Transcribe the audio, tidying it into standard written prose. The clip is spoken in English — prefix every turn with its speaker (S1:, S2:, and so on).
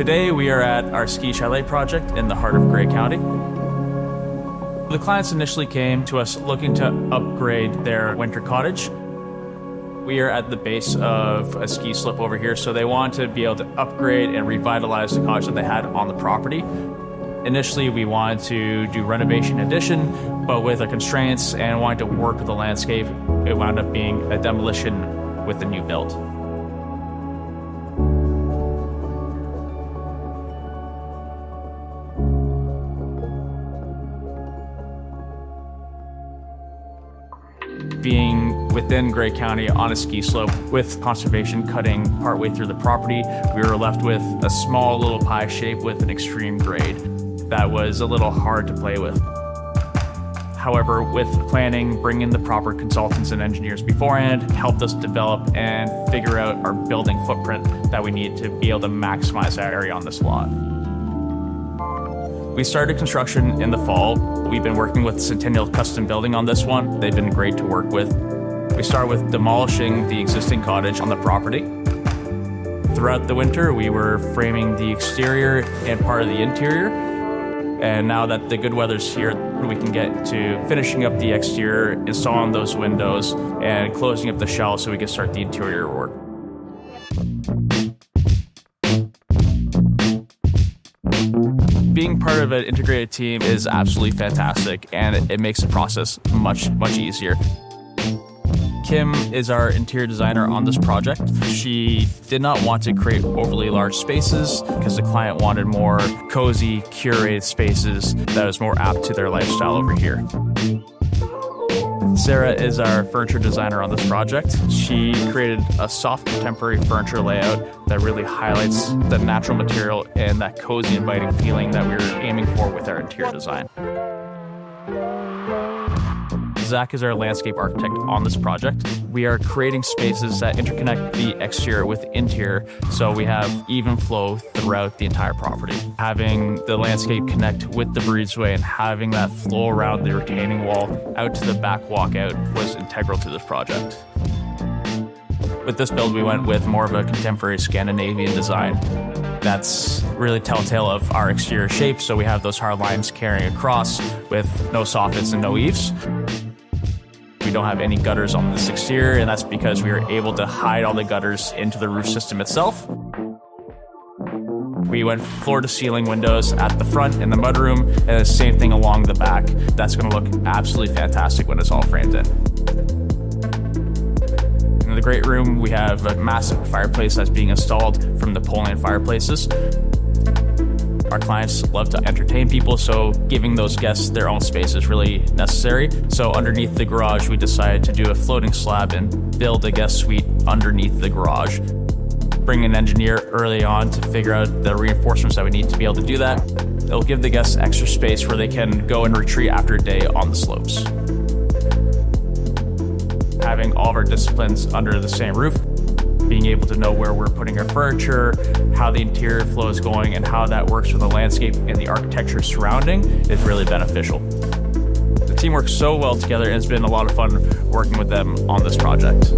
S1: Today we are at our ski chalet project in the heart of Grey County. The clients initially came to us looking to upgrade their winter cottage. We are at the base of a ski slope over here, so they wanted to be able to upgrade and revitalize the cottage that they had on the property. Initially, we wanted to do renovation addition, but with the constraints and wanting to work with the landscape, it wound up being a demolition with the new build. Being within Grey County on a ski slope with conservation cutting partway through the property, we were left with a small little pie shape with an extreme grade that was a little hard to play with. However, with planning, bringing in the proper consultants and engineers beforehand helped us develop and figure out our building footprint that we need to be able to maximize that area on this lot. We started construction in the fall. We've been working with Centennial Custom Building on this one. They've been great to work with. We started with demolishing the existing cottage on the property. Throughout the winter, we were framing the exterior and part of the interior. And now that the good weather's here, we can get to finishing up the exterior, installing those windows, and closing up the shell so we can start the interior work. Being part of an integrated team is absolutely fantastic, and it makes the process much easier. Kim is our interior designer on this project. She did not want to create overly large spaces because the client wanted more cozy, curated spaces that was more apt to their lifestyle over here. Sarah is our furniture designer on this project. She created a soft contemporary furniture layout that really highlights the natural material and that cozy, inviting feeling that we were aiming for with our interior design. Zach is our landscape architect on this project. We are creating spaces that interconnect the exterior with the interior, so we have even flow throughout the entire property. Having the landscape connect with the breezeway and having that flow around the retaining wall out to the back walkout was integral to this project. With this build, we went with more of a contemporary Scandinavian design. That's really telltale of our exterior shape, so we have those hard lines carrying across with no soffits and no eaves. We don't have any gutters on this exterior, and that's because we were able to hide all the gutters into the roof system itself. We went floor-to-ceiling windows at the front in the mudroom, and the same thing along the back. That's going to look absolutely fantastic when it's all framed in. In the great room, we have a massive fireplace that's being installed from Napoleon fireplaces. Our clients love to entertain people, so giving those guests their own space is really necessary. So underneath the garage, we decided to do a floating slab and build a guest suite underneath the garage. Bring an engineer early on to figure out the reinforcements that we need to be able to do that. It'll give the guests extra space where they can go and retreat after a day on the slopes. Having all of our disciplines under the same roof, being able to know where we're putting our furniture, how the interior flow is going, and how that works with the landscape and the architecture surrounding is really beneficial. The team works so well together, and it's been a lot of fun working with them on this project.